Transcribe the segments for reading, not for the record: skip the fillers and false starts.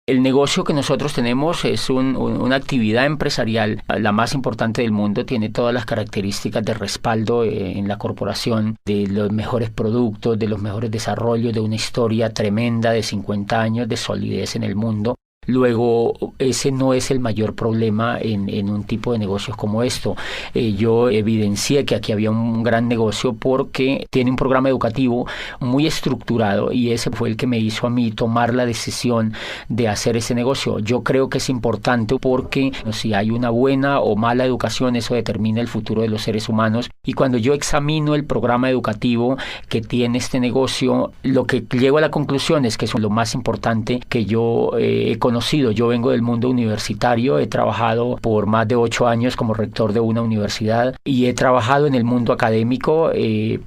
El negocio que nosotros tenemos es una actividad empresarial, la más importante del mundo, tiene todas las características de respaldo en la corporación, de los mejores productos, de los mejores desarrollos, de una historia tremenda de 50 años de solidez en el mundo. Luego, ese no es el mayor problema en un tipo de negocios como esto. Yo evidencié que aquí había un gran negocio porque tiene un programa educativo muy estructurado y ese fue el que me hizo a mí tomar la decisión de hacer ese negocio. Yo creo que es importante porque si hay una buena o mala educación, eso determina el futuro de los seres humanos. Y cuando yo examino el programa educativo que tiene este negocio, lo que llego a la conclusión es que es lo más importante que yo he conocido. Yo vengo del mundo universitario, he trabajado por más de 8 años como rector de una universidad y he trabajado en el mundo académico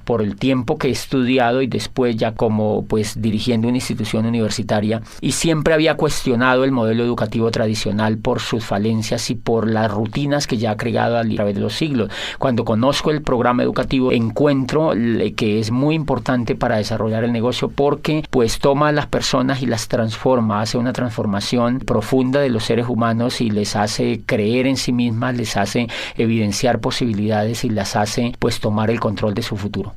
por el tiempo que he estudiado y después ya como dirigiendo una institución universitaria, y siempre había cuestionado el modelo educativo tradicional por sus falencias y por las rutinas que ya ha creado a través de los siglos. Cuando conozco el programa educativo encuentro que es muy importante para desarrollar el negocio porque toma a las personas y las transforma, hace una transformación profunda de los seres humanos y les hace creer en sí mismas, les hace evidenciar posibilidades y las hace tomar el control de su futuro.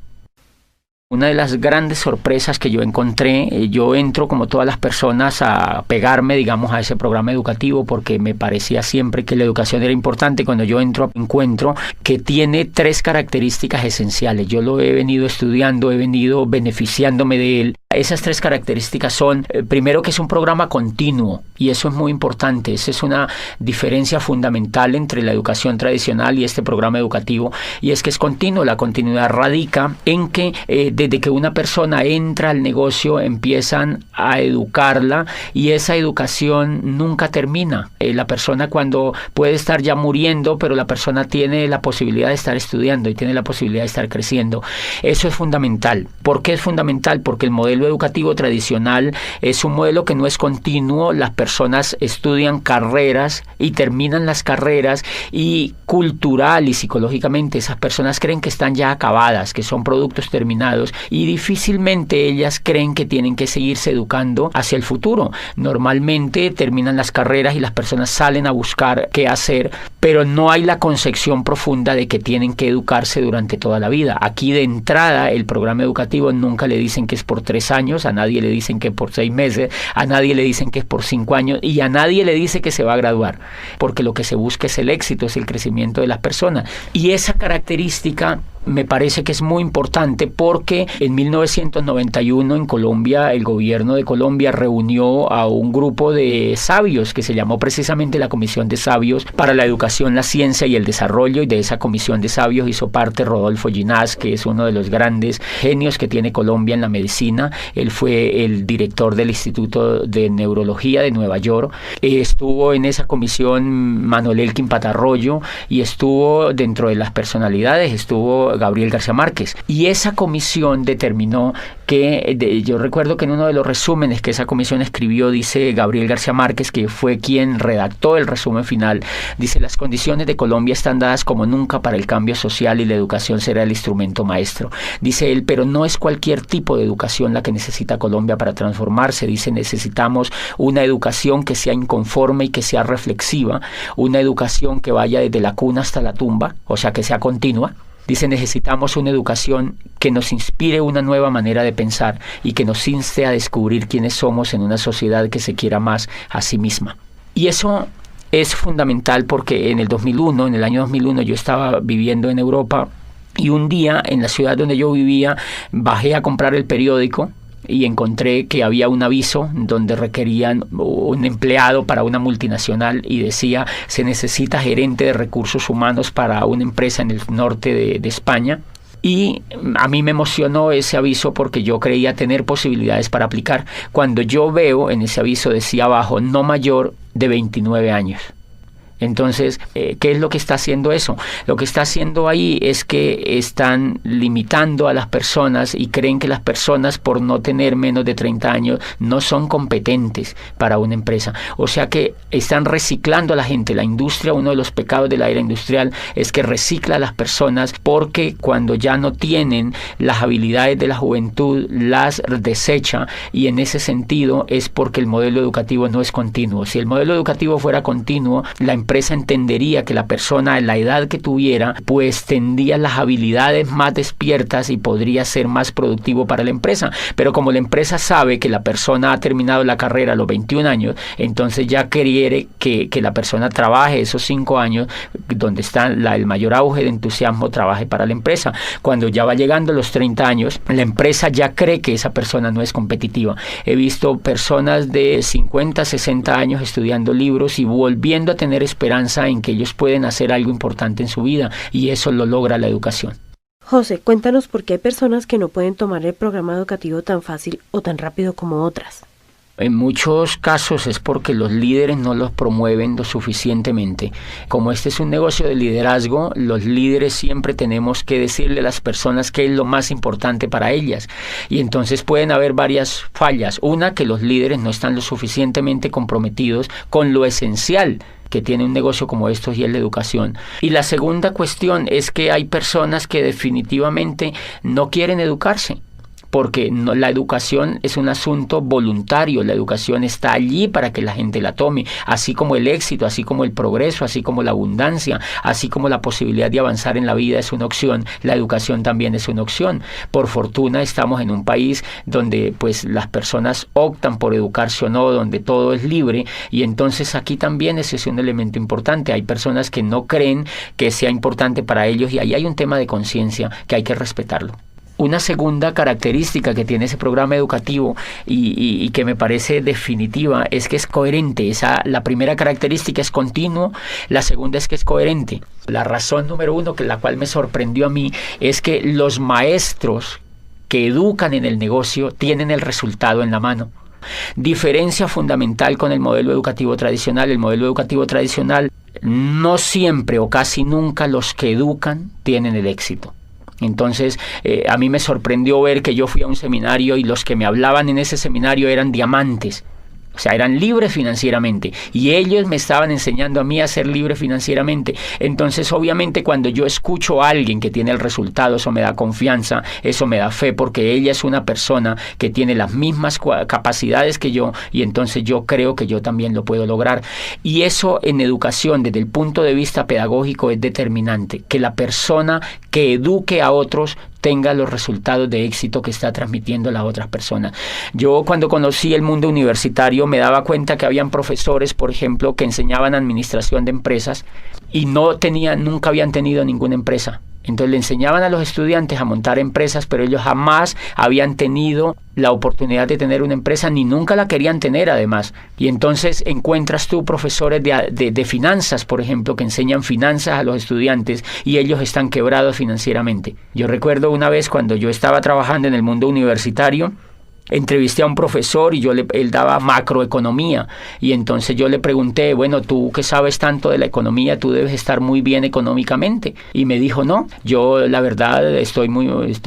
Una de las grandes sorpresas que yo encontré, yo entro como todas las personas a pegarme, digamos, a ese programa educativo porque me parecía siempre que la educación era importante. Cuando yo entro, encuentro que tiene 3 características esenciales. Yo lo he venido estudiando, he venido beneficiándome de él. Esas 3 características son, primero, que es un programa continuo y eso es muy importante. Esa es una diferencia fundamental entre la educación tradicional y este programa educativo, y es que es continuo. La continuidad radica en que desde que una persona entra al negocio empiezan a educarla y esa educación nunca termina. La persona cuando puede estar ya muriendo, pero la persona tiene la posibilidad de estar estudiando y tiene la posibilidad de estar creciendo. Eso es fundamental. ¿Por qué es fundamental? Porque el modelo educativo tradicional es un modelo que no es continuo. Las personas estudian carreras y terminan las carreras y cultural y psicológicamente esas personas creen que están ya acabadas, que son productos terminados, y difícilmente ellas creen que tienen que seguirse educando hacia el futuro. Normalmente terminan las carreras y las personas salen a buscar qué hacer, pero no hay la concepción profunda de que tienen que educarse durante toda la vida. Aquí de entrada el programa educativo nunca le dicen que es por 3 años, a nadie le dicen que por 6 meses, a nadie le dicen que es por 5 años y a nadie le dice que se va a graduar, porque lo que se busca es el éxito, es el crecimiento de las personas. Y esa característica me parece que es muy importante porque en 1991 en Colombia, el gobierno de Colombia reunió a un grupo de sabios que se llamó precisamente la Comisión de Sabios para la Educación, la Ciencia y el Desarrollo, y de esa Comisión de Sabios hizo parte Rodolfo Ginás, que es uno de los grandes genios que tiene Colombia en la medicina. Él fue el director del Instituto de Neurología de Nueva York. Estuvo en esa comisión Manuel Elkin Patarroyo y estuvo dentro de las personalidades, estuvo Gabriel García Márquez, y esa comisión determinó que, yo recuerdo que en uno de los resúmenes que esa comisión escribió, dice Gabriel García Márquez, que fue quien redactó el resumen final, dice: las condiciones de Colombia están dadas como nunca para el cambio social y la educación será el instrumento maestro. Dice él, pero no es cualquier tipo de educación la que necesita Colombia para transformarse. Dice, necesitamos una educación que sea inconforme y que sea reflexiva, una educación que vaya desde la cuna hasta la tumba, o sea, que sea continua. Dice, necesitamos una educación que nos inspire una nueva manera de pensar y que nos inste a descubrir quiénes somos en una sociedad que se quiera más a sí misma. Y eso es fundamental porque en el año 2001, yo estaba viviendo en Europa y un día en la ciudad donde yo vivía bajé a comprar el periódico y encontré que había un aviso donde requerían un empleado para una multinacional y decía: se necesita gerente de recursos humanos para una empresa en el norte de España. Y a mí me emocionó ese aviso porque yo creía tener posibilidades para aplicar. Cuando yo veo en ese aviso decía abajo: no mayor de 29 años. Entonces, ¿qué es lo que está haciendo eso? Lo que está haciendo ahí es que están limitando a las personas y creen que las personas, por no tener menos de 30 años, no son competentes para una empresa. O sea que están reciclando a la gente. La industria, uno de los pecados de la era industrial es que recicla a las personas, porque cuando ya no tienen las habilidades de la juventud las desecha, y en ese sentido es porque el modelo educativo no es continuo. Si el modelo educativo fuera continuo, la empresa entendería que la persona, en la edad que tuviera, pues tendría las habilidades más despiertas y podría ser más productivo para la empresa. Pero como la empresa sabe que la persona ha terminado la carrera a los 21 años, entonces ya quiere que la persona trabaje esos 5 años, donde está el mayor auge de entusiasmo, trabaje para la empresa. Cuando ya va llegando a los 30 años, la empresa ya cree que esa persona no es competitiva. He visto personas de 50, 60 años estudiando libros y volviendo a tener esperanza en que ellos pueden hacer algo importante en su vida, y eso lo logra la educación. José, cuéntanos por qué hay personas que no pueden tomar el programa educativo tan fácil o tan rápido como otras. En muchos casos es porque los líderes no los promueven lo suficientemente. Como este es un negocio de liderazgo, los líderes siempre tenemos que decirle a las personas qué es lo más importante para ellas. Y entonces pueden haber varias fallas. Una, que los líderes no están lo suficientemente comprometidos con lo esencial que tiene un negocio como estos, y es la educación. Y la segunda cuestión es que hay personas que definitivamente no quieren educarse, porque la educación es un asunto voluntario. La educación está allí para que la gente la tome, así como el éxito, así como el progreso, así como la abundancia, así como la posibilidad de avanzar en la vida es una opción. La educación también es una opción. Por fortuna estamos en un país donde pues las personas optan por educarse o no, donde todo es libre, y entonces aquí también ese es un elemento importante. Hay personas que no creen que sea importante para ellos, y ahí hay un tema de conciencia que hay que respetarlo. Una segunda característica que tiene ese programa educativo y que me parece definitiva es que es coherente. La primera característica es continuo, la segunda es que es coherente. La razón número uno, la cual me sorprendió a mí, es que los maestros que educan en el negocio tienen el resultado en la mano. Diferencia fundamental con el modelo educativo tradicional. El modelo educativo tradicional, no siempre o casi nunca los que educan tienen el éxito. Entonces, a mí me sorprendió ver que yo fui a un seminario y los que me hablaban en ese seminario eran diamantes. O sea, eran libres financieramente, y ellos me estaban enseñando a mí a ser libre financieramente. Entonces, obviamente, cuando yo escucho a alguien que tiene el resultado, eso me da confianza, eso me da fe, porque ella es una persona que tiene las mismas capacidades que yo, y entonces yo creo que yo también lo puedo lograr. Y eso en educación, desde el punto de vista pedagógico, es determinante, que la persona que eduque a otros tenga los resultados de éxito que está transmitiendo a las otras personas. Yo, cuando conocí el mundo universitario, me daba cuenta que habían profesores, por ejemplo, que enseñaban administración de empresas y nunca habían tenido ninguna empresa. Entonces le enseñaban a los estudiantes a montar empresas, pero ellos jamás habían tenido la oportunidad de tener una empresa, ni nunca la querían tener además. Y entonces encuentras tú profesores de finanzas, por ejemplo, que enseñan finanzas a los estudiantes y ellos están quebrados financieramente. Yo recuerdo una vez cuando yo estaba trabajando en el mundo universitario, entrevisté a un profesor y él daba macroeconomía, y entonces yo le pregunté, bueno, tú que sabes tanto de la economía, tú debes estar muy bien económicamente, y me dijo, no, yo la verdad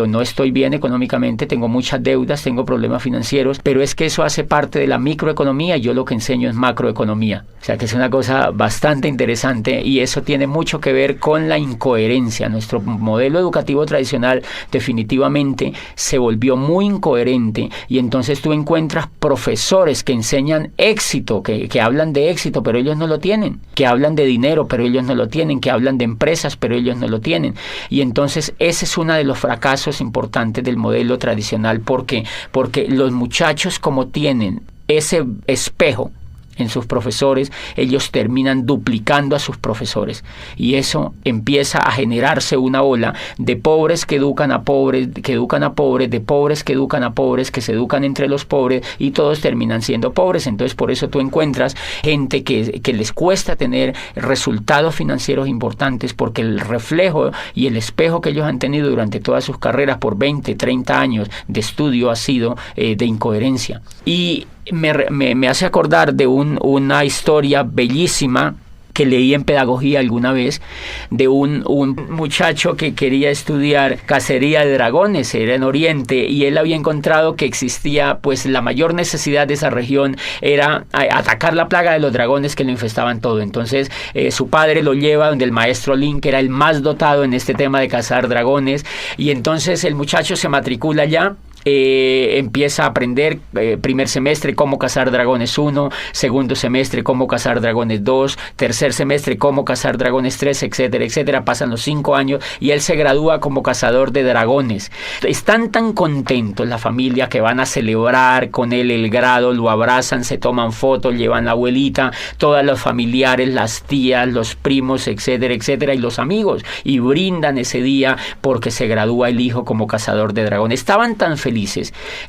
no estoy bien económicamente, tengo muchas deudas, tengo problemas financieros, pero es que eso hace parte de la microeconomía y yo lo que enseño es macroeconomía. O sea que es una cosa bastante interesante, y eso tiene mucho que ver con la incoherencia. Nuestro modelo educativo tradicional definitivamente se volvió muy incoherente, y entonces tú encuentras profesores que enseñan éxito, que hablan de éxito, pero ellos no lo tienen, que hablan de dinero, pero ellos no lo tienen, que hablan de empresas, pero ellos no lo tienen. Y entonces ese es uno de los fracasos importantes del modelo tradicional. ¿Por qué? Porque los muchachos, como tienen ese espejo en sus profesores, ellos terminan duplicando a sus profesores, y eso empieza a generarse una ola de pobres que educan a pobres, de pobres que educan a pobres, que se educan entre los pobres, y todos terminan siendo pobres. Entonces por eso tú encuentras gente que les cuesta tener resultados financieros importantes, porque el reflejo y el espejo que ellos han tenido durante todas sus carreras por 20, 30 años de estudio ha sido de incoherencia. Y me hace acordar de una historia bellísima que leí en pedagogía alguna vez de un muchacho que quería estudiar cacería de dragones, era en Oriente, y él había encontrado que existía, pues la mayor necesidad de esa región era atacar la plaga de los dragones que lo infestaban todo. Entonces su padre lo lleva donde el maestro Lin, que era el más dotado en este tema de cazar dragones, y entonces el muchacho se matricula allá. Empieza a aprender primer semestre cómo cazar dragones 1, segundo semestre cómo cazar dragones 2, tercer semestre cómo cazar dragones 3, etcétera, etcétera. Pasan los 5 años y él se gradúa como cazador de dragones. Están tan contentos la familia que van a celebrar con él el grado, lo abrazan, se toman fotos, llevan la abuelita, todos los familiares, las tías, los primos, etcétera, etcétera, y los amigos, y brindan ese día porque se gradúa el hijo como cazador de dragones. Estaban tan felices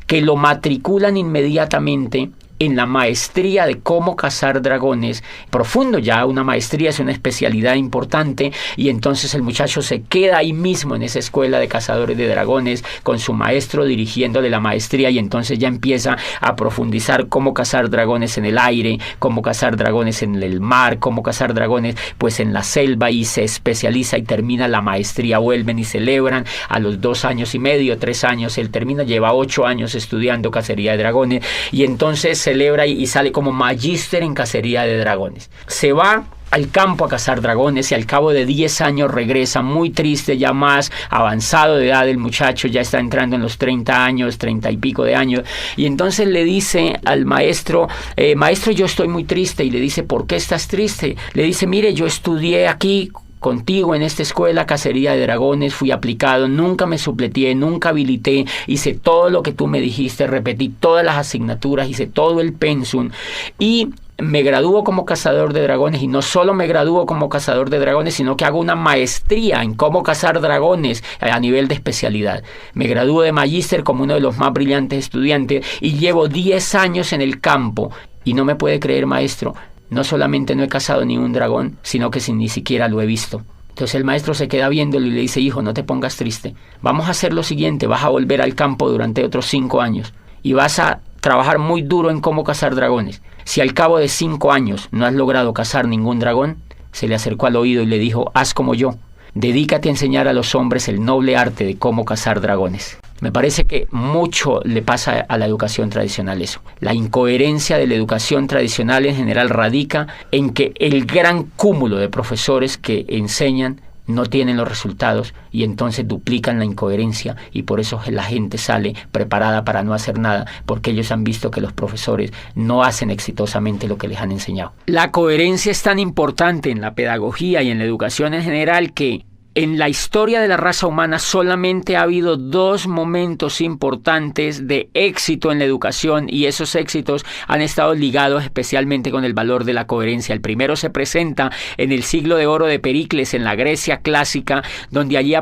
que lo matriculan inmediatamente en la maestría de cómo cazar dragones, profundo ya, una maestría es una especialidad importante, y entonces el muchacho se queda ahí mismo en esa escuela de cazadores de dragones con su maestro dirigiéndole la maestría, y entonces ya empieza a profundizar cómo cazar dragones en el aire, cómo cazar dragones en el mar, cómo cazar dragones pues en la selva, y se especializa y termina la maestría. Vuelven y celebran a los 2 años y medio, 3 años, él termina, lleva 8 años estudiando cacería de dragones, y entonces celebra y sale como magíster en cacería de dragones. Se va al campo a cazar dragones y al cabo de 10 años regresa muy triste, ya más avanzado de edad el muchacho, ya está entrando en los 30 años, 30 y pico de años, y entonces le dice al maestro, maestro, yo estoy muy triste, y le dice, ¿por qué estás triste? Le dice, mire, yo estudié aquí contigo en esta escuela cacería de dragones, fui aplicado, nunca me supleteé, nunca habilité, hice todo lo que tú me dijiste, repetí todas las asignaturas, hice todo el pensum, y me gradúo como cazador de dragones, y no solo me gradúo como cazador de dragones, sino que hago una maestría en cómo cazar dragones a nivel de especialidad. Me gradúo de magíster como uno de los más brillantes estudiantes, y llevo 10 años en el campo, y no me puede creer, maestro, no solamente no he cazado ni un dragón, sino que ni siquiera lo he visto. Entonces el maestro se queda viéndolo y le dice, hijo, no te pongas triste. Vamos a hacer lo siguiente, vas a volver al campo durante otros 5 años y vas a trabajar muy duro en cómo cazar dragones. Si al cabo de 5 años no has logrado cazar ningún dragón, se le acercó al oído y le dijo, haz como yo, dedícate a enseñar a los hombres el noble arte de cómo cazar dragones. Me parece que mucho le pasa a la educación tradicional eso. La incoherencia de la educación tradicional en general radica en que el gran cúmulo de profesores que enseñan no tienen los resultados, y entonces duplican la incoherencia, y por eso la gente sale preparada para no hacer nada, porque ellos han visto que los profesores no hacen exitosamente lo que les han enseñado. La coherencia es tan importante en la pedagogía y en la educación en general que en la historia de la raza humana solamente ha habido 2 momentos importantes de éxito en la educación, y esos éxitos han estado ligados especialmente con el valor de la coherencia. El primero se presenta en el siglo de oro de Pericles, en la Grecia clásica, donde allí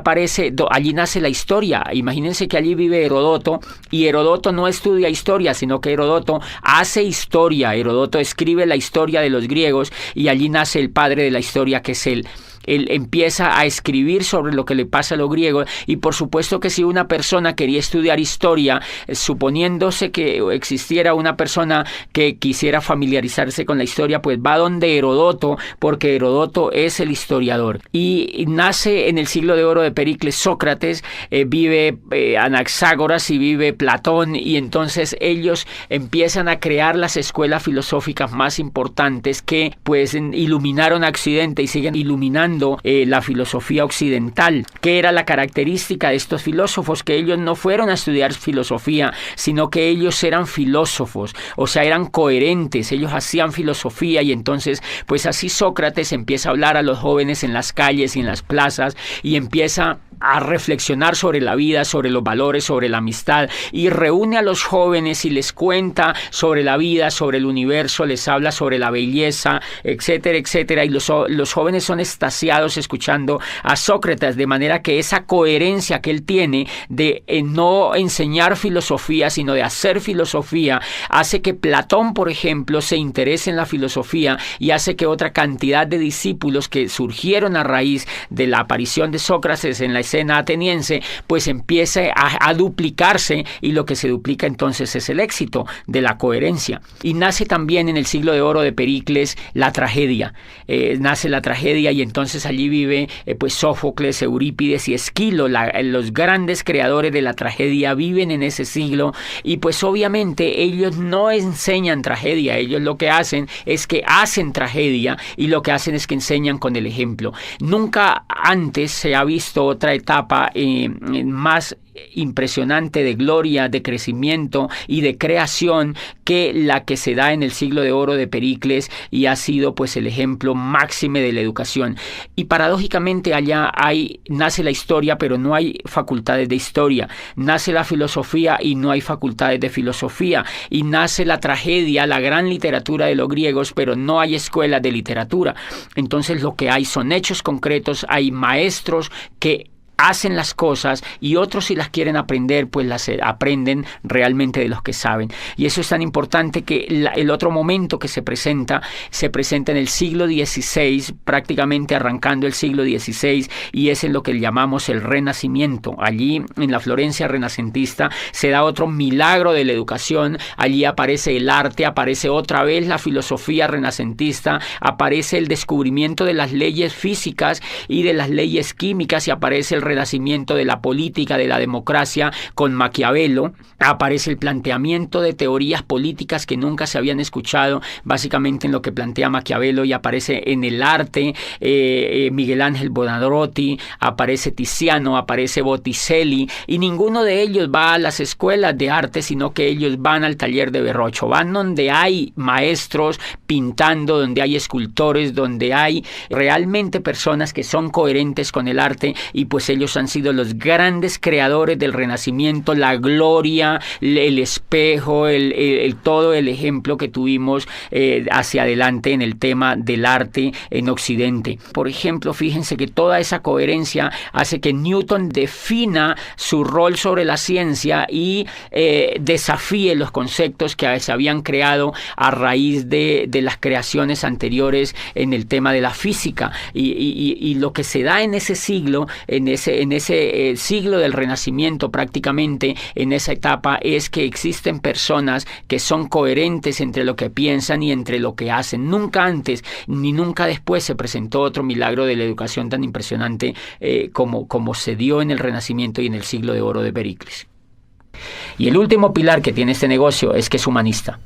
nace la historia. Imagínense que allí vive Herodoto, y Herodoto no estudia historia, sino que Herodoto hace historia. Herodoto escribe la historia de los griegos, y allí nace el padre de la historia, que es él. Él empieza a escribir sobre lo que le pasa a los griegos, y por supuesto que si una persona quería estudiar historia, suponiéndose que existiera una persona que quisiera familiarizarse con la historia, pues va donde Herodoto, porque Herodoto es el historiador. Y nace en el siglo de oro de Pericles Sócrates, vive Anaxágoras y vive Platón, y entonces ellos empiezan a crear las escuelas filosóficas más importantes que pues iluminaron a Occidente y siguen iluminando la filosofía occidental. ¿Qué era la característica de estos filósofos? Que ellos no fueron a estudiar filosofía, sino que ellos eran filósofos, o sea, eran coherentes, ellos hacían filosofía, y entonces pues así Sócrates empieza a hablar a los jóvenes en las calles y en las plazas, y empieza a reflexionar sobre la vida, sobre los valores, sobre la amistad, y reúne a los jóvenes y les cuenta sobre la vida, sobre el universo, les habla sobre la belleza, etcétera, etcétera, y los jóvenes son extasiados escuchando a Sócrates, de manera que esa coherencia que él tiene de no enseñar filosofía, sino de hacer filosofía, hace que Platón, por ejemplo, se interese en la filosofía, y hace que otra cantidad de discípulos que surgieron a raíz de la aparición de Sócrates en la escena ateniense, pues empiece a duplicarse, y lo que se duplica entonces es el éxito de la coherencia. Y nace también en el siglo de oro de Pericles la tragedia. Nace la tragedia, y entonces allí vive pues Sófocles, Eurípides y Esquilo, los grandes creadores de la tragedia viven en ese siglo, y pues obviamente ellos no enseñan tragedia, ellos lo que hacen es que hacen tragedia, y lo que hacen es que enseñan con el ejemplo. Nunca antes se ha visto otra etapa más impresionante de gloria, de crecimiento y de creación que la que se da en el siglo de oro de Pericles, y ha sido pues el ejemplo máximo de la educación. Y paradójicamente allá nace la historia, pero no hay facultades de historia, nace la filosofía y no hay facultades de filosofía, y nace la tragedia, la gran literatura de los griegos, pero no hay escuelas de literatura. Entonces lo que hay son hechos concretos, hay maestros que hacen las cosas, y otros, si las quieren aprender, pues las aprenden realmente de los que saben. Y eso es tan importante que el otro momento que se presenta en el siglo XVI, prácticamente arrancando el siglo XVI, y es en lo que llamamos el Renacimiento. Allí, en la Florencia renacentista, se da otro milagro de la educación. Allí aparece el arte, aparece otra vez la filosofía renacentista, aparece el descubrimiento de las leyes físicas y de las leyes químicas, y aparece el renacimiento de la política, de la democracia con Maquiavelo. Aparece el planteamiento de teorías políticas que nunca se habían escuchado, básicamente en lo que plantea Maquiavelo, y aparece en el arte Miguel Ángel Buonarroti, aparece Tiziano, aparece Botticelli, y ninguno de ellos va a las escuelas de arte, sino que ellos van al taller de Verrocchio, van donde hay maestros pintando, donde hay escultores, donde hay realmente personas que son coherentes con el arte, y pues ellos han sido los grandes creadores del Renacimiento, la gloria, el espejo, todo el ejemplo que tuvimos hacia adelante en el tema del arte en Occidente. Por ejemplo, fíjense que toda esa coherencia hace que Newton defina su rol sobre la ciencia y desafíe los conceptos que se habían creado a raíz de las creaciones anteriores en el tema de la física. Y lo que se da en ese siglo, en ese siglo del Renacimiento, prácticamente en esa etapa, es que existen personas que son coherentes entre lo que piensan y entre lo que hacen. Nunca antes ni nunca después se presentó otro milagro de la educación tan impresionante como se dio en el Renacimiento y en el siglo de oro de Pericles. Y el último pilar que tiene este negocio es que es humanista.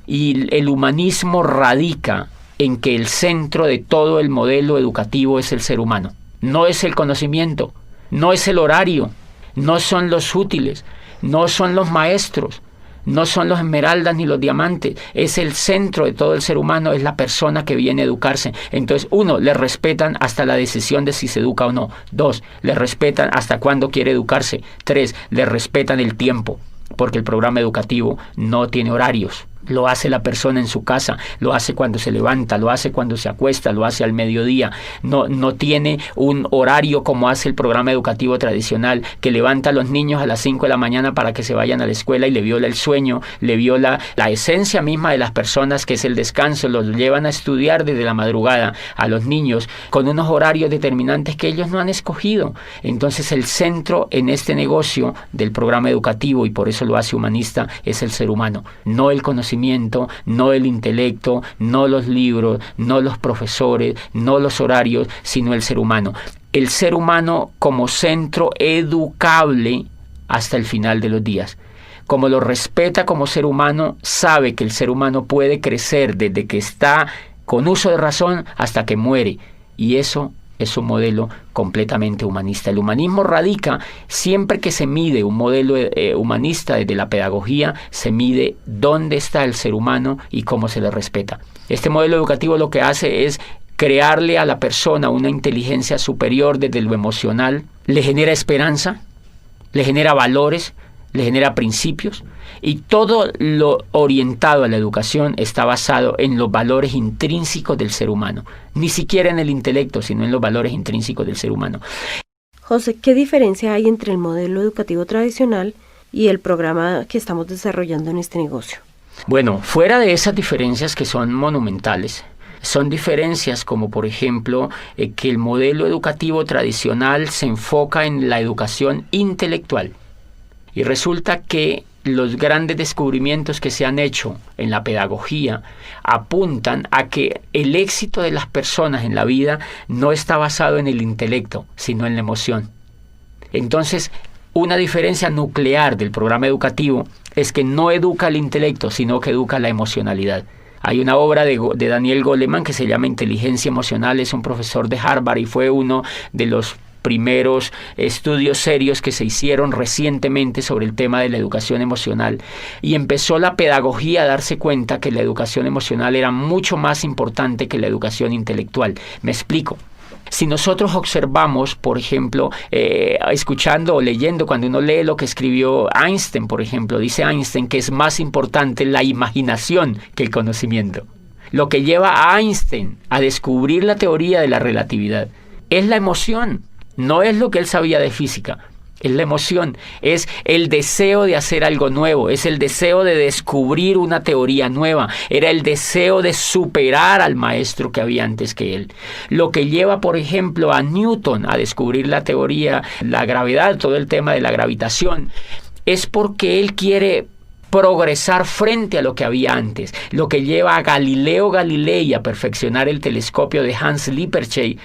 Y el humanismo radica en que el centro de todo el modelo educativo es el ser humano. No es el conocimiento, no es el horario, no son los útiles, no son los maestros, no son los esmeraldas ni los diamantes. Es el centro de todo el ser humano, es la persona que viene a educarse. Entonces, 1, le respetan hasta la decisión de si se educa o no. 2, le respetan hasta cuándo quiere educarse. 3, le respetan el tiempo, porque el programa educativo no tiene horarios. Lo hace la persona en su casa, lo hace cuando se levanta, lo hace cuando se acuesta, lo hace al mediodía. No tiene un horario como hace el programa educativo tradicional, que levanta a los niños a las 5 de la mañana para que se vayan a la escuela y le viola el sueño, le viola la esencia misma de las personas, que es el descanso. Los llevan a estudiar desde la madrugada a los niños con unos horarios determinantes que ellos no han escogido. Entonces el centro en este negocio del programa educativo, y por eso lo hace humanista, es el ser humano, no el conocimiento, no el intelecto, no los libros, no los profesores, no los horarios, sino el ser humano. El ser humano como centro educable hasta el final de los días. Como lo respeta como ser humano, sabe que el ser humano puede crecer desde que está con uso de razón hasta que muere. Y eso es un modelo completamente humanista. El humanismo radica, siempre que se mide un modelo humanista desde la pedagogía, se mide dónde está el ser humano y cómo se le respeta. Este modelo educativo lo que hace es crearle a la persona una inteligencia superior desde lo emocional, le genera esperanza, le genera valores, le genera principios, y todo lo orientado a la educación está basado en los valores intrínsecos del ser humano, ni siquiera en el intelecto, sino en los valores intrínsecos del ser humano. José, ¿qué diferencia hay entre el modelo educativo tradicional y el programa que estamos desarrollando en este negocio? Bueno, fuera de esas diferencias que son monumentales, Son diferencias como, por ejemplo, que el modelo educativo tradicional se enfoca en la educación intelectual. Y resulta que los grandes descubrimientos que se han hecho en la pedagogía apuntan a que el éxito de las personas en la vida no está basado en el intelecto, sino en la emoción. Entonces, una diferencia nuclear del programa educativo es que no educa el intelecto, sino que educa la emocionalidad. Hay una obra de Daniel Goleman que se llama Inteligencia Emocional, es un profesor de Harvard y fue uno de los primeros estudios serios que se hicieron recientemente sobre el tema de la educación emocional, y empezó la pedagogía a darse cuenta que la educación emocional era mucho más importante que la educación intelectual. Me explico. Si nosotros observamos, por ejemplo, escuchando o leyendo, cuando uno lee lo que escribió Einstein, por ejemplo, dice Einstein que es más importante la imaginación que el conocimiento. Lo que lleva a Einstein a descubrir la teoría de la relatividad es la emoción, no es lo que él sabía de física. Es la emoción, es el deseo de hacer algo nuevo, es el deseo de descubrir una teoría nueva, era el deseo de superar al maestro que había antes que él. Lo que lleva, por ejemplo, a Newton a descubrir la teoría, la gravedad, todo el tema de la gravitación, es porque él quiere progresar frente a lo que había antes. Lo que lleva a Galileo Galilei a perfeccionar el telescopio de Hans Lippershey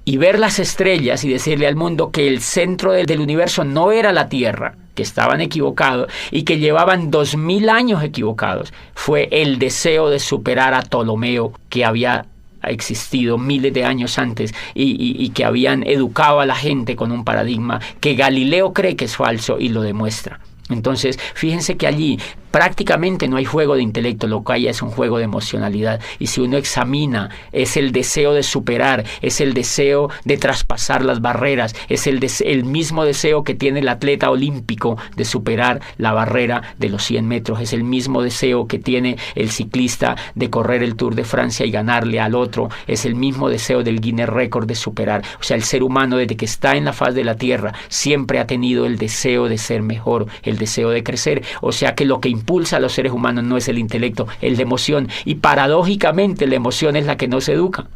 y ver las estrellas y decirle al mundo que el centro del universo no era la Tierra, que estaban equivocados y que llevaban 2000 años equivocados, fue el deseo de superar a Ptolomeo, que había existido miles de años antes y que habían educado a la gente con un paradigma que Galileo cree que es falso y lo demuestra. Entonces, fíjense que allí prácticamente no hay juego de intelecto, lo que hay es un juego de emocionalidad. Y si uno examina, es el deseo de superar, es el deseo de traspasar las barreras, es el mismo deseo que tiene el atleta olímpico de superar la barrera de los 100 metros, es el mismo deseo que tiene el ciclista de correr el Tour de Francia y ganarle al otro, es el mismo deseo del Guinness Record de superar. O sea, el ser humano desde que está en la faz de la tierra siempre ha tenido el deseo de ser mejor, el deseo de crecer. O sea que lo que impulsa a los seres humanos no es el intelecto, es la emoción, y paradójicamente la emoción es la que no se educa.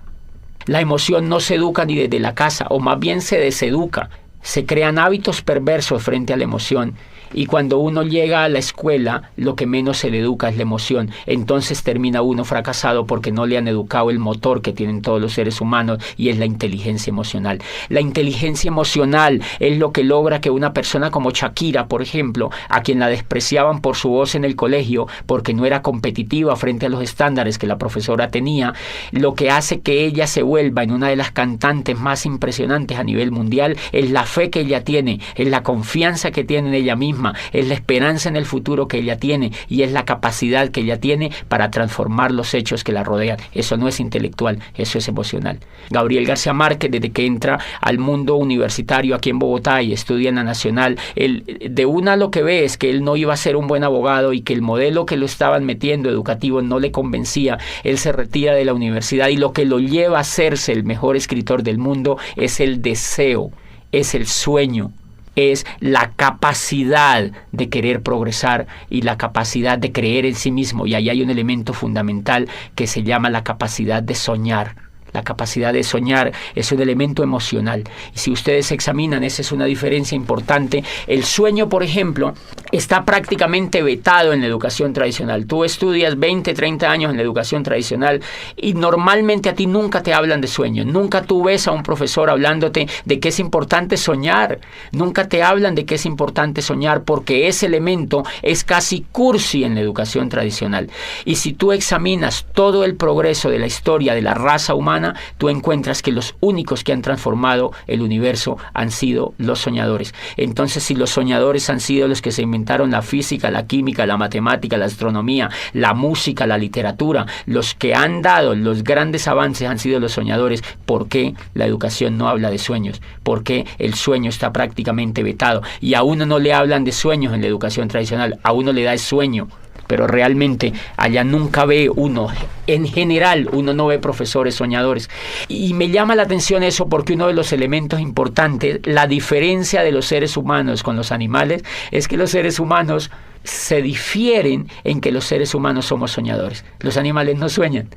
La emoción no se educa ni desde la casa, o más bien se deseduca. Se crean hábitos perversos frente a la emoción, y cuando uno llega a la escuela, lo que menos se le educa es la emoción. Entonces termina uno fracasado porque no le han educado el motor que tienen todos los seres humanos, y es la inteligencia emocional. La inteligencia emocional es lo que logra que una persona como Shakira, por ejemplo, a quien la despreciaban por su voz en el colegio, porque no era competitiva frente a los estándares que la profesora tenía, lo que hace que ella se vuelva en una de las cantantes más impresionantes a nivel mundial es la fe que ella tiene, es la confianza que tiene en ella misma, es la esperanza en el futuro que ella tiene, y es la capacidad que ella tiene para transformar los hechos que la rodean. Eso no es intelectual, eso es emocional. Gabriel García Márquez, desde que entra al mundo universitario aquí en Bogotá y estudia en la Nacional, él, de una lo que ve es que él no iba a ser un buen abogado y que el modelo que lo estaban metiendo educativo no le convencía. Él se retira de la universidad, y lo que lo lleva a hacerse el mejor escritor del mundo es el deseo, es el sueño, es la capacidad de querer progresar y la capacidad de creer en sí mismo. Y ahí hay un elemento fundamental que se llama la capacidad de soñar. La capacidad de soñar es un elemento emocional. Y si ustedes examinan, esa es una diferencia importante. El sueño, por ejemplo, está prácticamente vetado en la educación tradicional. Tú estudias 20, 30 años en la educación tradicional y normalmente a ti nunca te hablan de sueño. Nunca tú ves a un profesor hablándote de que es importante soñar. Nunca te hablan de que es importante soñar, porque ese elemento es casi cursi en la educación tradicional. Y si tú examinas todo el progreso de la historia de la raza humana, tú encuentras que los únicos que han transformado el universo han sido los soñadores. Entonces, si los soñadores han sido los que se inventaron la física, la química, la matemática, la astronomía, la música, la literatura, los que han dado los grandes avances han sido los soñadores, ¿por qué la educación no habla de sueños? ¿Por qué el sueño está prácticamente vetado? Y a uno no le hablan de sueños en la educación tradicional, a uno le da el sueño. Pero realmente allá nunca ve uno, en general uno no ve profesores soñadores. Y me llama la atención eso porque uno de los elementos importantes, la diferencia de los seres humanos con los animales, es que los seres humanos se difieren en que los seres humanos somos soñadores. Los animales no sueñan.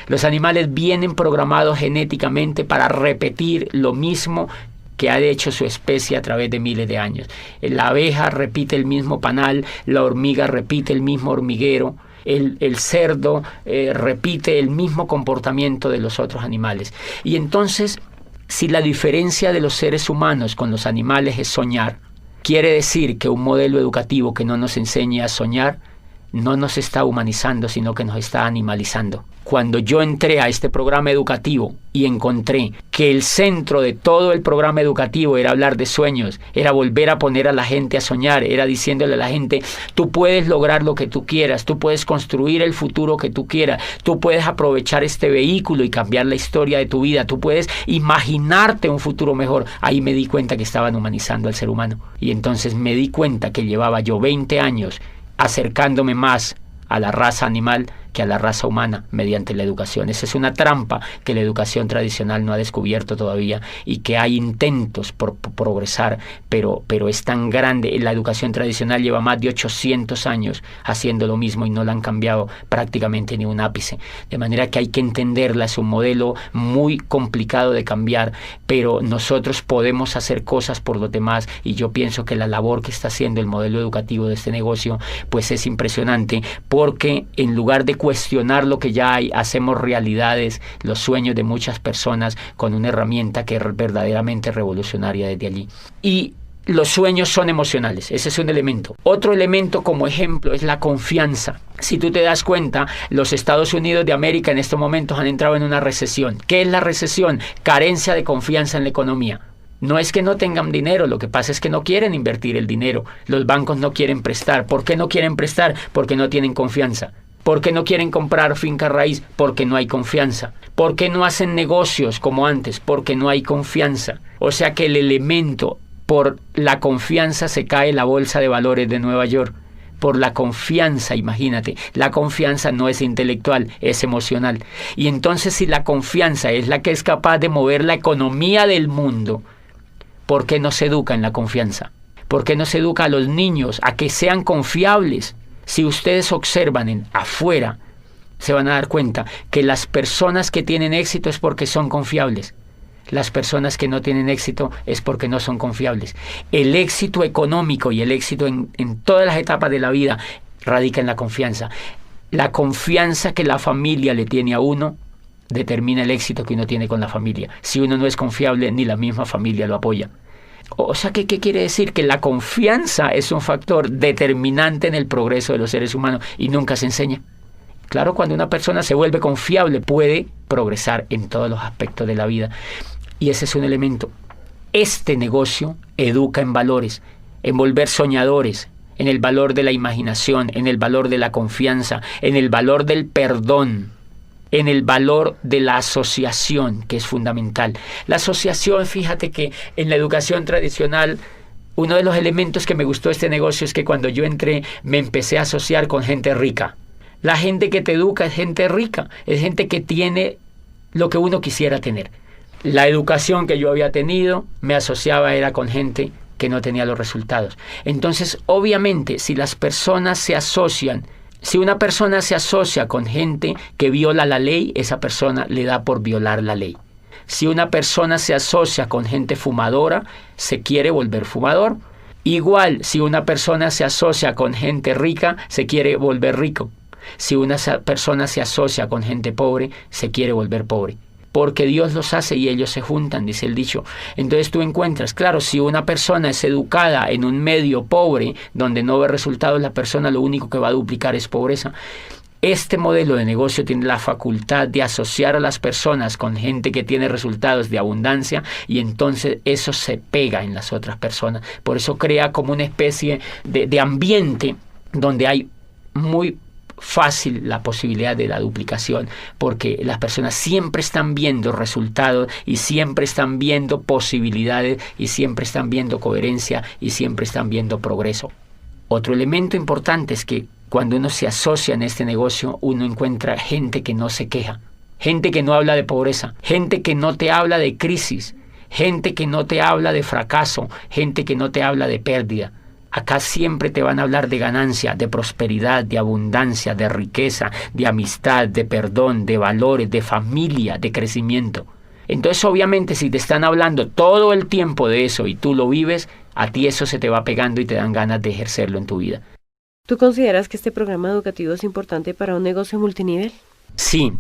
Los animales vienen programados genéticamente para repetir lo mismo que ha hecho su especie a través de miles de años. La abeja repite el mismo panal, la hormiga repite el mismo hormiguero, el cerdo repite el mismo comportamiento de los otros animales. Y entonces, si la diferencia de los seres humanos con los animales es soñar, quiere decir que un modelo educativo que no nos enseñe a soñar no nos está humanizando, sino que nos está animalizando. Cuando yo entré a este programa educativo y encontré que el centro de todo el programa educativo era hablar de sueños, era volver a poner a la gente a soñar, era diciéndole a la gente, tú puedes lograr lo que tú quieras, tú puedes construir el futuro que tú quieras, tú puedes aprovechar este vehículo y cambiar la historia de tu vida, tú puedes imaginarte un futuro mejor. Ahí me di cuenta que estaban humanizando al ser humano. Y entonces me di cuenta que llevaba yo 20 años acercándome más a la raza animal que a la raza humana mediante la educación. Esa es una trampa que la educación tradicional no ha descubierto todavía y que hay intentos por progresar, pero es tan grande. La educación tradicional lleva más de 800 años haciendo lo mismo y no la han cambiado prácticamente ni un ápice. De manera que hay que entenderla, es un modelo muy complicado de cambiar, pero nosotros podemos hacer cosas por los demás y yo pienso que la labor que está haciendo el modelo educativo de este negocio pues es impresionante, porque en lugar de cuestionar lo que ya hay, hacemos realidades los sueños de muchas personas con una herramienta que es verdaderamente revolucionaria desde allí. Y los sueños son emocionales, ese es un elemento. Otro elemento como ejemplo es la confianza. Si tú te das cuenta, los Estados Unidos de América en estos momentos han entrado en una recesión. ¿Qué es la recesión? Carencia de confianza en la economía. No es que no tengan dinero, lo que pasa es que no quieren invertir el dinero. Los bancos no quieren prestar. ¿Por qué no quieren prestar? Porque no tienen confianza. ¿Por qué no quieren comprar finca raíz? Porque no hay confianza. ¿Por qué no hacen negocios como antes? Porque no hay confianza. O sea que el elemento, por la confianza se cae la bolsa de valores de Nueva York. Por la confianza, imagínate, la confianza no es intelectual, es emocional. Y entonces si la confianza es la que es capaz de mover la economía del mundo, ¿por qué no se educa en la confianza? ¿Por qué no se educa a los niños a que sean confiables? Si ustedes observan afuera, se van a dar cuenta que las personas que tienen éxito es porque son confiables. Las personas que no tienen éxito es porque no son confiables. El éxito económico y el éxito en todas las etapas de la vida radica en la confianza. La confianza que la familia le tiene a uno determina el éxito que uno tiene con la familia. Si uno no es confiable, ni la misma familia lo apoya. O sea, ¿qué quiere decir? Que la confianza es un factor determinante en el progreso de los seres humanos y nunca se enseña. Claro, cuando una persona se vuelve confiable, puede progresar en todos los aspectos de la vida. Y ese es un elemento. Este negocio educa en valores, en volver soñadores, en el valor de la imaginación, en el valor de la confianza, en el valor del perdón, en el valor de la asociación, que es fundamental. La asociación, fíjate que en la educación tradicional, uno de los elementos que me gustó de este negocio es que cuando yo entré me empecé a asociar con gente rica. La gente que te educa es gente rica, es gente que tiene lo que uno quisiera tener. La educación que yo había tenido me asociaba era con gente que no tenía los resultados. Entonces, obviamente, si las personas se asocian, si una persona se asocia con gente que viola la ley, esa persona le da por violar la ley. Si una persona se asocia con gente fumadora, se quiere volver fumador. Igual, si una persona se asocia con gente rica, se quiere volver rico. Si una persona se asocia con gente pobre, se quiere volver pobre. Porque Dios los hace y ellos se juntan, dice el dicho. Entonces tú encuentras, claro, si una persona es educada en un medio pobre, donde no ve resultados, la persona lo único que va a duplicar es pobreza. Este modelo de negocio tiene la facultad de asociar a las personas con gente que tiene resultados de abundancia y entonces eso se pega en las otras personas. Por eso crea como una especie de ambiente donde hay muy fácil la posibilidad de la duplicación, porque las personas siempre están viendo resultados y siempre están viendo posibilidades y siempre están viendo coherencia y siempre están viendo progreso. Otro elemento importante es que cuando uno se asocia en este negocio, uno encuentra gente que no se queja, gente que no habla de pobreza, gente que no te habla de crisis, gente que no te habla de fracaso, gente que no te habla de pérdida. Acá siempre te van a hablar de ganancia, de prosperidad, de abundancia, de riqueza, de amistad, de perdón, de valores, de familia, de crecimiento. Entonces, obviamente, si te están hablando todo el tiempo de eso y tú lo vives, a ti eso se te va pegando y te dan ganas de ejercerlo en tu vida. ¿Tú consideras que este programa educativo es importante para un negocio multinivel? Sí,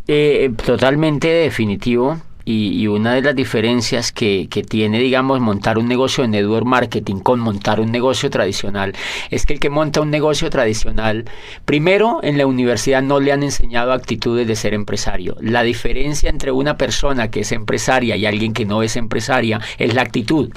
totalmente definitivo. Y una de las diferencias que tiene, digamos, montar un negocio de network marketing con montar un negocio tradicional es que el que monta un negocio tradicional, primero, en la universidad no le han enseñado actitudes de ser empresario. La diferencia entre una persona que es empresaria y alguien que no es empresaria es la actitud.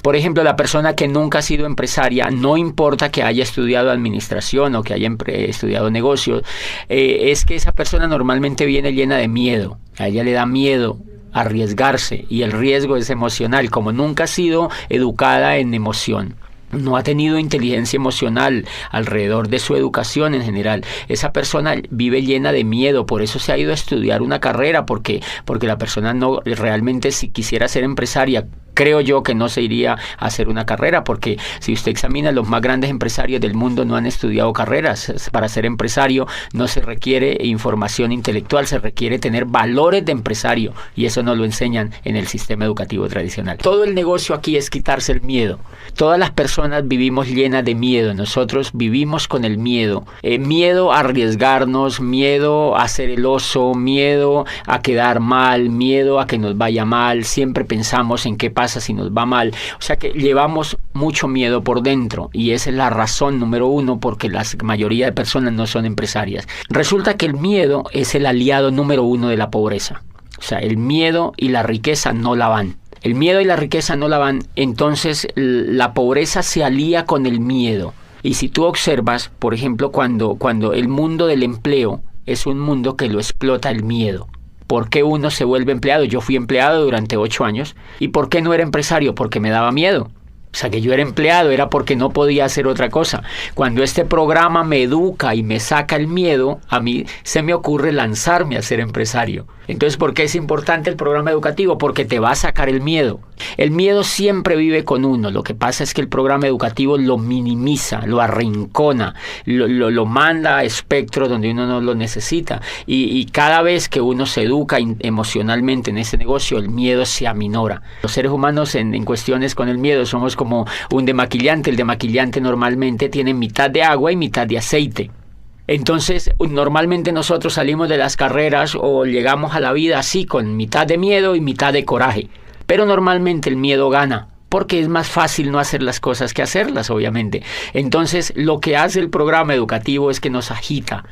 Por ejemplo, la persona que nunca ha sido empresaria, no importa que haya estudiado administración o que haya estudiado negocios, es que esa persona normalmente viene llena de miedo. A ella le da miedo arriesgarse, y el riesgo es emocional. Como nunca ha sido educada en emoción, no ha tenido inteligencia emocional alrededor de su educación en general, esa persona vive llena de miedo. Por eso se ha ido a estudiar una carrera, porque la persona no realmente, si quisiera ser empresaria, creo yo que no se iría a hacer una carrera, porque si usted examina, los más grandes empresarios del mundo no han estudiado carreras. Para ser empresario no se requiere información intelectual, se requiere tener valores de empresario, y eso no lo enseñan en el sistema educativo tradicional. Todo el negocio aquí es quitarse el miedo. Todas las personas vivimos llenas de miedo. Nosotros vivimos con el miedo. Miedo a arriesgarnos, miedo a ser el oso, miedo a quedar mal, miedo a que nos vaya mal. Siempre pensamos en qué pasa si nos va mal. O sea que llevamos mucho miedo por dentro, y esa es la razón número uno porque la mayoría de personas no son empresarias. Resulta que el miedo es el aliado número uno de la pobreza. O sea, el miedo y la riqueza no la van. El miedo y la riqueza no la van, entonces la pobreza se alía con el miedo. Y si tú observas, por ejemplo, cuando el mundo del empleo es un mundo que lo explota el miedo. ¿Por qué uno se vuelve empleado? Yo fui empleado durante 8 años. ¿Y por qué no era empresario? Porque me daba miedo. O sea, que yo era empleado era porque no podía hacer otra cosa. Cuando este programa me educa y me saca el miedo, a mí se me ocurre lanzarme a ser empresario. Entonces, ¿por qué es importante el programa educativo? Porque te va a sacar el miedo. El miedo siempre vive con uno. Lo que pasa es que el programa educativo lo minimiza, lo arrincona, lo manda a espectros donde uno no lo necesita. Y cada vez que uno se educa emocionalmente en ese negocio, el miedo se aminora. Los seres humanos en cuestiones con el miedo somos como un demaquillante. El demaquillante normalmente tiene mitad de agua y mitad de aceite. Entonces, normalmente nosotros salimos de las carreras o llegamos a la vida así, con mitad de miedo y mitad de coraje. Pero normalmente el miedo gana, porque es más fácil no hacer las cosas que hacerlas, obviamente. Entonces, lo que hace el programa educativo es que nos agita.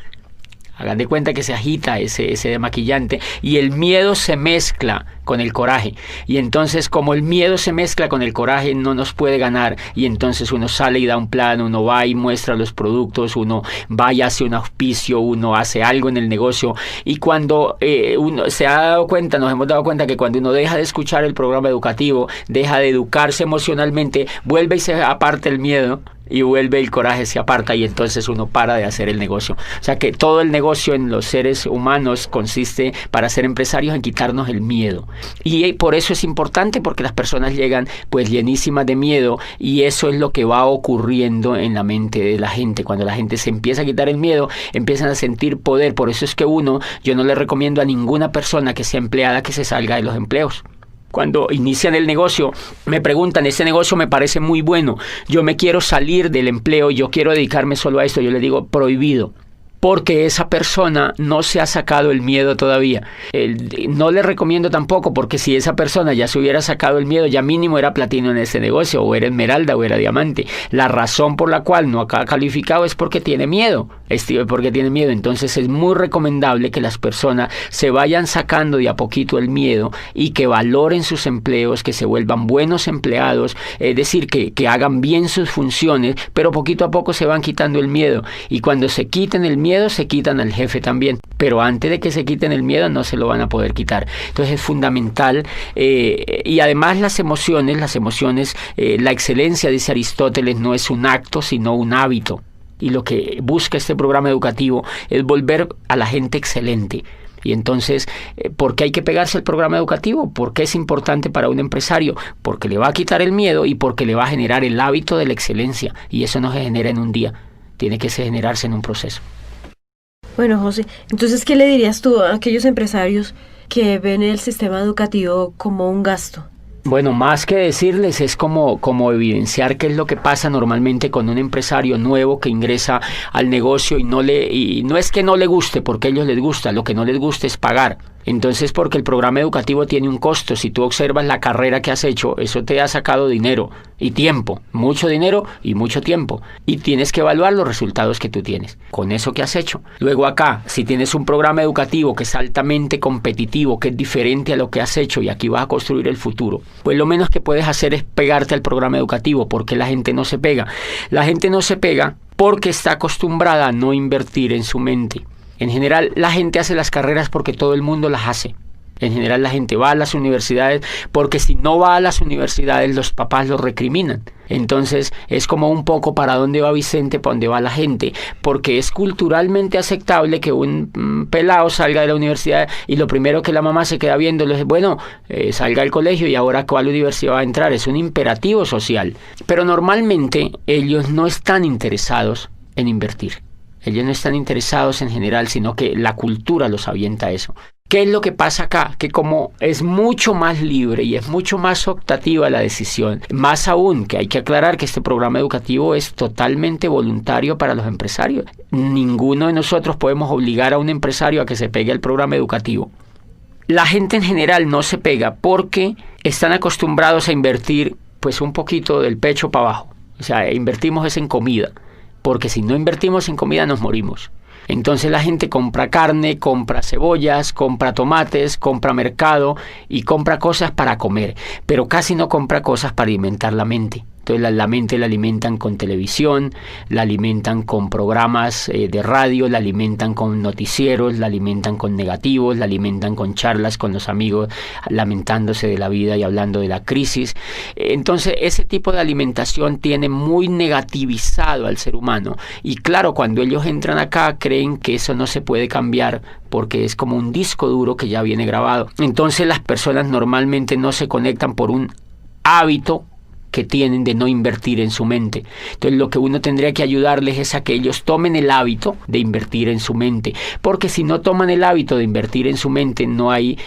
Hagan de cuenta que se agita ese demaquillante, y el miedo se mezcla con el coraje. Y entonces, como el miedo se mezcla con el coraje, no nos puede ganar. Y entonces uno sale y da un plan, uno va y muestra los productos, uno va y hace un auspicio, uno hace algo en el negocio. Y cuando uno se ha dado cuenta, nos hemos dado cuenta que cuando uno deja de escuchar el programa educativo, deja de educarse emocionalmente, vuelve y se aparta el miedo, y vuelve el coraje, se aparta, y entonces uno para de hacer el negocio. O sea que todo el negocio en los seres humanos consiste, para ser empresarios, en quitarnos el miedo. Y por eso es importante, porque las personas llegan pues llenísimas de miedo, y eso es lo que va ocurriendo en la mente de la gente. Cuando la gente se empieza a quitar el miedo, empiezan a sentir poder. Por eso es que yo no le recomiendo a ninguna persona que sea empleada que se salga de los empleos. Cuando inician el negocio, me preguntan, este negocio me parece muy bueno, yo me quiero salir del empleo, yo quiero dedicarme solo a esto. Yo le digo, prohibido. Porque esa persona no se ha sacado el miedo todavía. No le recomiendo tampoco, porque si esa persona ya se hubiera sacado el miedo, ya mínimo era platino en ese negocio, o era esmeralda, o era diamante. La razón por la cual no ha calificado es porque tiene miedo. Entonces es muy recomendable que las personas se vayan sacando de a poquito el miedo, y que valoren sus empleos, que se vuelvan buenos empleados, es decir, que hagan bien sus funciones, pero poquito a poco se van quitando el miedo. Y cuando se quiten el miedo, se quitan al jefe también, pero antes de que se quiten el miedo no se lo van a poder quitar. Entonces es fundamental, y además las emociones, la excelencia, dice Aristóteles, no es un acto sino un hábito, y lo que busca este programa educativo es volver a la gente excelente. Y entonces, ¿por qué hay que pegarse al programa educativo? ¿Por qué es importante para un empresario? Porque le va a quitar el miedo y porque le va a generar el hábito de la excelencia. Y eso no se genera en un día, tiene que generarse en un proceso. Bueno, José, entonces, ¿qué le dirías tú a aquellos empresarios que ven el sistema educativo como un gasto? Bueno, más que decirles es como evidenciar qué es lo que pasa normalmente con un empresario nuevo que ingresa al negocio y no es que no le guste, porque a ellos les gusta, lo que no les gusta es pagar. Entonces, porque el programa educativo tiene un costo, si tú observas la carrera que has hecho, eso te ha sacado dinero y tiempo, mucho dinero y mucho tiempo, y tienes que evaluar los resultados que tú tienes con eso que has hecho. Luego acá, si tienes un programa educativo que es altamente competitivo, que es diferente a lo que has hecho y aquí vas a construir el futuro, pues lo menos que puedes hacer es pegarte al programa educativo. Porque la gente no se pega. La gente no se pega porque está acostumbrada a no invertir en su mente. En general, la gente hace las carreras porque todo el mundo las hace. En general, la gente va a las universidades porque si no va a las universidades, los papás lo recriminan. Entonces, es como un poco para dónde va Vicente, para dónde va la gente. Porque es culturalmente aceptable que un pelado salga de la universidad y lo primero que la mamá se queda viendo es, bueno, salga del colegio y ahora ¿cuál universidad va a entrar? Es un imperativo social. Pero normalmente ellos no están interesados en invertir. Ellos no están interesados en general, sino que la cultura los avienta a eso. ¿Qué es lo que pasa acá? Que como es mucho más libre y es mucho más optativa la decisión, más aún que hay que aclarar que este programa educativo es totalmente voluntario para los empresarios. Ninguno de nosotros podemos obligar a un empresario a que se pegue al programa educativo. La gente en general no se pega porque están acostumbrados a invertir pues un poquito del pecho para abajo. O sea, invertimos es en comida. Porque si no invertimos en comida nos morimos. Entonces la gente compra carne, compra cebollas, compra tomates, compra mercado y compra cosas para comer, pero casi no compra cosas para alimentar la mente. Entonces la mente la alimentan con televisión, la alimentan con programas de radio, la alimentan con noticieros, la alimentan con negativos, la alimentan con charlas con los amigos, lamentándose de la vida y hablando de la crisis. Entonces ese tipo de alimentación tiene muy negativizado al ser humano. Y claro, cuando ellos entran acá creen que eso no se puede cambiar porque es como un disco duro que ya viene grabado. Entonces las personas normalmente no se conectan por un hábito que tienen de no invertir en su mente. Entonces lo que uno tendría que ayudarles es a que ellos tomen el hábito de invertir en su mente, porque si no toman el hábito de invertir en su mente no hay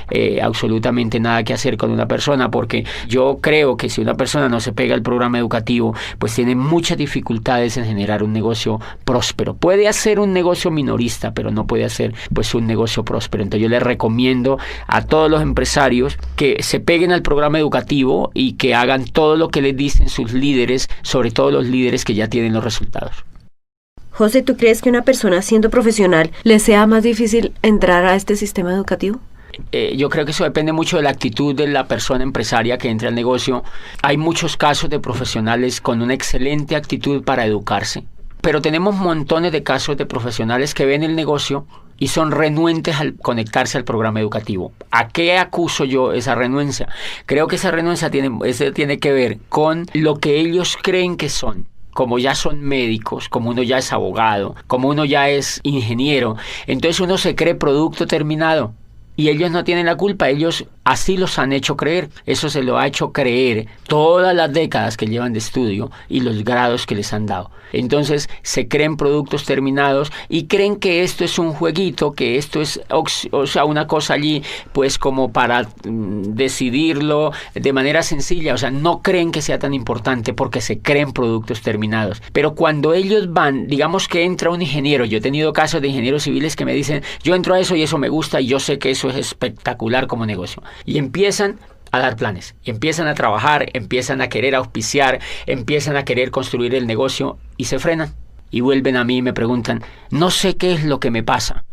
absolutamente nada que hacer con una persona, porque yo creo que si una persona no se pega al programa educativo, pues tiene muchas dificultades en generar un negocio próspero. Puede hacer un negocio minorista, pero no puede hacer pues un negocio próspero. Entonces yo les recomiendo a todos los empresarios que se peguen al programa educativo y que hagan todo lo que les dicen sus líderes, sobre todo los líderes que ya tienen los resultados. José, ¿tú crees que una persona siendo profesional le sea más difícil entrar a este sistema educativo? Yo creo que eso depende mucho de la actitud de la persona empresaria que entra al negocio. Hay muchos casos de profesionales con una excelente actitud para educarse, pero tenemos montones de casos de profesionales que ven el negocio y son renuentes al conectarse al programa educativo. ¿A qué acuso yo esa renuencia? Creo que esa renuncia tiene que ver con lo que ellos creen que son. Como ya son médicos, como uno ya es abogado, como uno ya es ingeniero, entonces uno se cree producto terminado. Y ellos no tienen la culpa, ellos así los han hecho creer. Eso se lo ha hecho creer todas las décadas que llevan de estudio y los grados que les han dado. Entonces se creen productos terminados y creen que esto es un jueguito, que esto es una cosa allí pues como para decidirlo de manera sencilla. O sea, no creen que sea tan importante porque se creen productos terminados. Pero cuando ellos van, digamos que entra un ingeniero, yo he tenido casos de ingenieros civiles que me dicen, yo entro a eso y eso me gusta y yo sé que eso es espectacular como negocio. Y empiezan a dar planes, y empiezan a trabajar, empiezan a querer auspiciar, empiezan a querer construir el negocio y se frenan. Y vuelven a mí y me preguntan, no sé qué es lo que me pasa.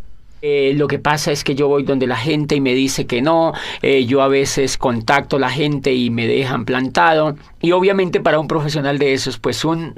Lo que pasa es que yo voy donde la gente y me dice que no, yo a veces contacto a la gente y me dejan plantado. Y obviamente para un profesional de esos, pues un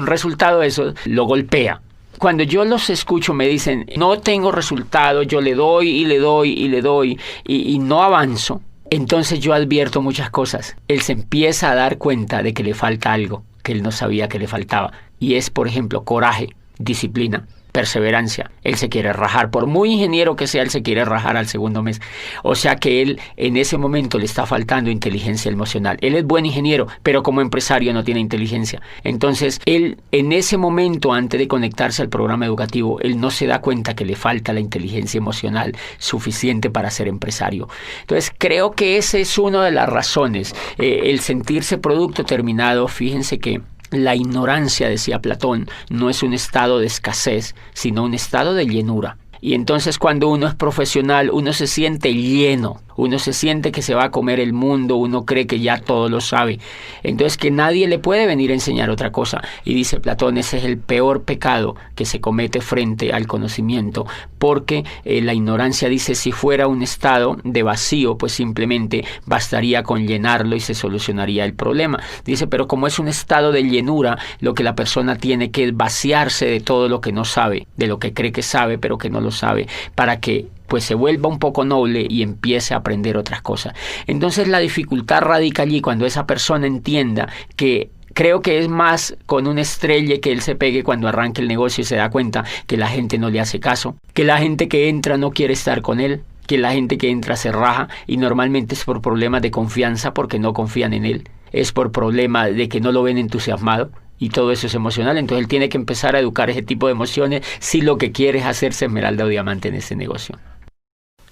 resultado de eso lo golpea. Cuando yo los escucho me dicen, no tengo resultado, yo le doy y le doy y le doy y no avanzo, entonces yo advierto muchas cosas. Él se empieza a dar cuenta de que le falta algo que él no sabía que le faltaba. Y es, por ejemplo, coraje, disciplina, perseverancia. Él se quiere rajar, por muy ingeniero que sea, él se quiere rajar al segundo mes. O sea que él en ese momento le está faltando inteligencia emocional. Él es buen ingeniero, pero como empresario no tiene inteligencia. Entonces, él en ese momento, antes de conectarse al programa educativo, él no se da cuenta que le falta la inteligencia emocional suficiente para ser empresario. Entonces, creo que esa es una de las razones. El sentirse producto terminado, fíjense que la ignorancia, decía Platón, no es un estado de escasez, sino un estado de llenura. Y entonces cuando uno es profesional, uno se siente lleno, uno se siente que se va a comer el mundo, uno cree que ya todo lo sabe. Entonces que nadie le puede venir a enseñar otra cosa. Y dice Platón, ese es el peor pecado que se comete frente al conocimiento, porque la ignorancia, dice, si fuera un estado de vacío, pues simplemente bastaría con llenarlo y se solucionaría el problema. Dice, pero como es un estado de llenura, lo que la persona tiene que vaciarse de todo lo que no sabe, de lo que cree que sabe, pero que no lo sabe, para que pues se vuelva un poco noble y empiece a aprender otras cosas. Entonces la dificultad radica allí cuando esa persona entienda que creo que es más con un estrelle que él se pegue cuando arranque el negocio y se da cuenta que la gente no le hace caso, que la gente que entra no quiere estar con él, que la gente que entra se raja y normalmente es por problemas de confianza porque no confían en él, es por problema de que no lo ven entusiasmado. Y todo eso es emocional, entonces él tiene que empezar a educar ese tipo de emociones si lo que quiere es hacerse esmeralda o diamante en ese negocio.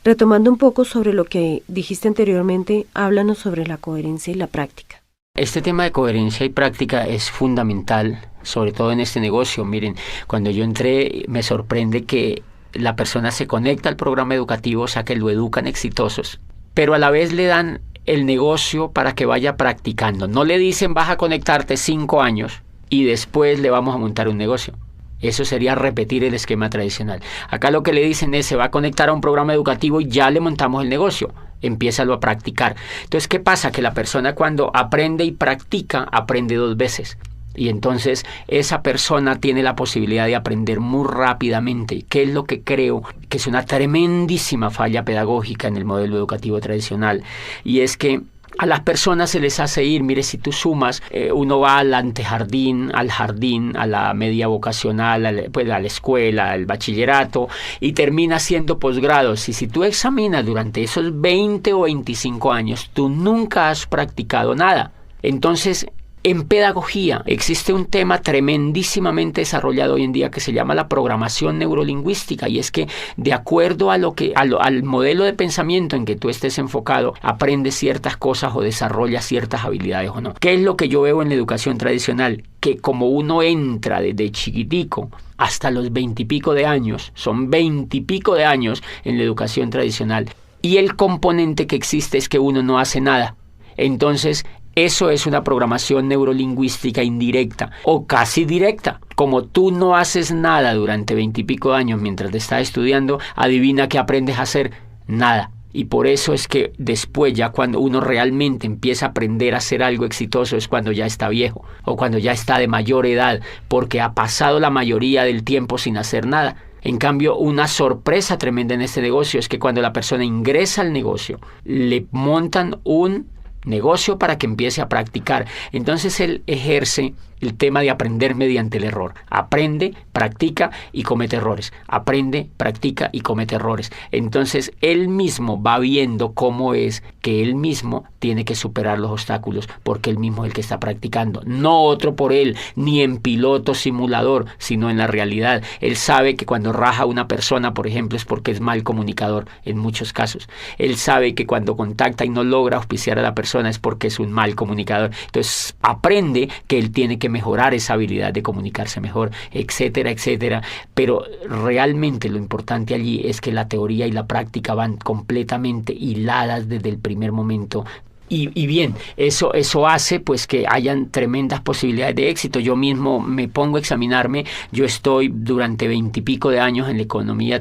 Retomando un poco sobre lo que dijiste anteriormente, háblanos sobre la coherencia y la práctica. Este tema de coherencia y práctica es fundamental, sobre todo en este negocio. Miren, cuando yo entré me sorprende que la persona se conecta al programa educativo, o sea que lo educan exitosos, pero a la vez le dan el negocio para que vaya practicando. No le dicen vas a conectarte 5 años y después le vamos a montar un negocio. Eso sería repetir el esquema tradicional. Acá lo que le dicen es se va a conectar a un programa educativo y ya le montamos el negocio. Empiézalo a practicar. Entonces, ¿qué pasa? Que la persona cuando aprende y practica, aprende 2 veces. Y entonces esa persona tiene la posibilidad de aprender muy rápidamente, que es lo que creo que es una tremendísima falla pedagógica en el modelo educativo tradicional. Y es que a las personas se les hace ir, mire, si tú sumas, uno va al antejardín, al jardín, a la media vocacional, a la escuela, al bachillerato, y termina haciendo posgrados. Y si tú examinas durante esos 20 o 25 años, tú nunca has practicado nada. Entonces, en pedagogía existe un tema tremendísimamente desarrollado hoy en día que se llama la programación neurolingüística, y es que de acuerdo a al modelo de pensamiento en que tú estés enfocado, aprendes ciertas cosas o desarrollas ciertas habilidades o no. ¿Qué es lo que yo veo en la educación tradicional? Que como uno entra desde chiquitico hasta los 20 y pico de años, son 20 y pico de años en la educación tradicional, y el componente que existe es que uno no hace nada. Entonces, eso es una programación neurolingüística indirecta o casi directa. Como tú no haces nada durante 20 y pico de años mientras te estás estudiando, adivina qué aprendes a hacer. Nada. Y por eso es que después, ya cuando uno realmente empieza a aprender a hacer algo exitoso, es cuando ya está viejo o cuando ya está de mayor edad, porque ha pasado la mayoría del tiempo sin hacer nada. En cambio, una sorpresa tremenda en este negocio es que cuando la persona ingresa al negocio, le montan un negocio para que empiece a practicar. Entonces él ejerce el tema de aprender mediante el error. Aprende, practica y comete errores. Aprende, practica y comete errores. Entonces él mismo va viendo cómo es que él mismo tiene que superar los obstáculos, porque él mismo es el que está practicando. No otro por él, ni en piloto simulador, sino en la realidad. Él sabe que cuando raja a una persona, por ejemplo, es porque es mal comunicador en muchos casos. Él sabe que cuando contacta y no logra auspiciar a la persona es porque es un mal comunicador. Entonces aprende que él tiene que mejorar esa habilidad de comunicarse mejor, etcétera, etcétera. Pero realmente lo importante allí es que la teoría y la práctica van completamente hiladas desde el primer momento. Y bien, eso hace pues que hayan tremendas posibilidades de éxito. Yo mismo me pongo a examinarme. Yo estoy durante 20 y pico de años en la economía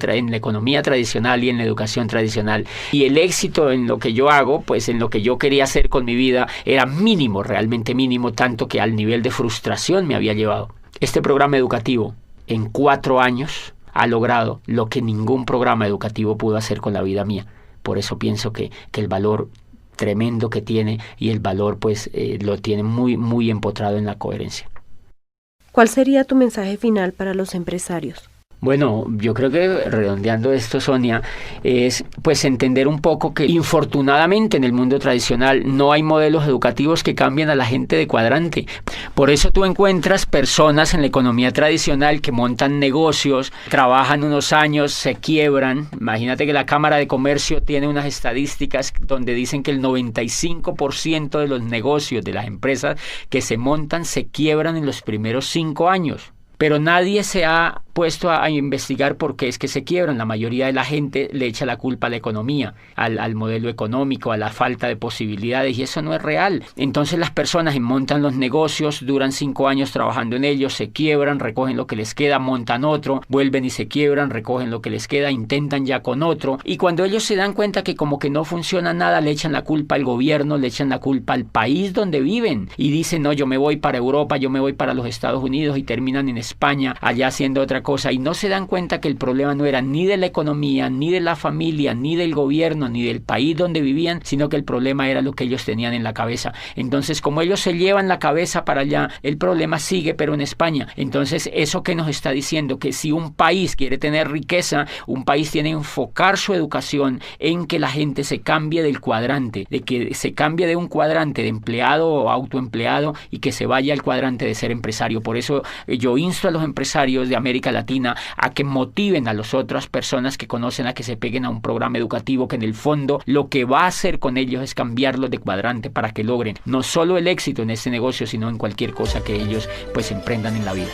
tradicional y en la educación tradicional. Y el éxito en lo que yo hago, pues en lo que yo quería hacer con mi vida, era mínimo, realmente mínimo, tanto que al nivel de frustración me había llevado. Este programa educativo, en 4 años, ha logrado lo que ningún programa educativo pudo hacer con la vida mía. Por eso pienso que el valor tremendo que tiene y el valor pues lo tiene muy, muy empotrado en la coherencia. ¿Cuál sería tu mensaje final para los empresarios? Bueno, yo creo que redondeando esto, Sonia, es pues entender un poco que infortunadamente en el mundo tradicional no hay modelos educativos que cambien a la gente de cuadrante. Por eso tú encuentras personas en la economía tradicional que montan negocios, trabajan unos años, se quiebran. Imagínate que la Cámara de Comercio tiene unas estadísticas donde dicen que el 95% de los negocios de las empresas que se montan se quiebran en los primeros 5 años. Pero nadie se ha puesto a investigar por qué es que se quiebran. La mayoría de la gente le echa la culpa a la economía, al modelo económico, a la falta de posibilidades, y eso no es real. Entonces las personas montan los negocios, duran 5 años trabajando en ellos, se quiebran, recogen lo que les queda, montan otro, vuelven y se quiebran, recogen lo que les queda, intentan ya con otro, y cuando ellos se dan cuenta que como que no funciona nada, le echan la culpa al gobierno, le echan la culpa al país donde viven, y dicen, no, yo me voy para Europa, yo me voy para los Estados Unidos, y terminan en España, allá haciendo otra cosa, y no se dan cuenta que el problema no era ni de la economía, ni de la familia, ni del gobierno, ni del país donde vivían, sino que el problema era lo que ellos tenían en la cabeza. Entonces, como ellos se llevan la cabeza para allá, el problema sigue, pero en España. Entonces, eso que nos está diciendo, que si un país quiere tener riqueza, un país tiene que enfocar su educación en que la gente se cambie del cuadrante, de que se cambie de un cuadrante de empleado o autoempleado y que se vaya al cuadrante de ser empresario. Por eso yo insto a los empresarios de América Latina a que motiven a las otras personas que conocen a que se peguen a un programa educativo que en el fondo lo que va a hacer con ellos es cambiarlos de cuadrante para que logren no solo el éxito en este negocio, sino en cualquier cosa que ellos pues emprendan en la vida.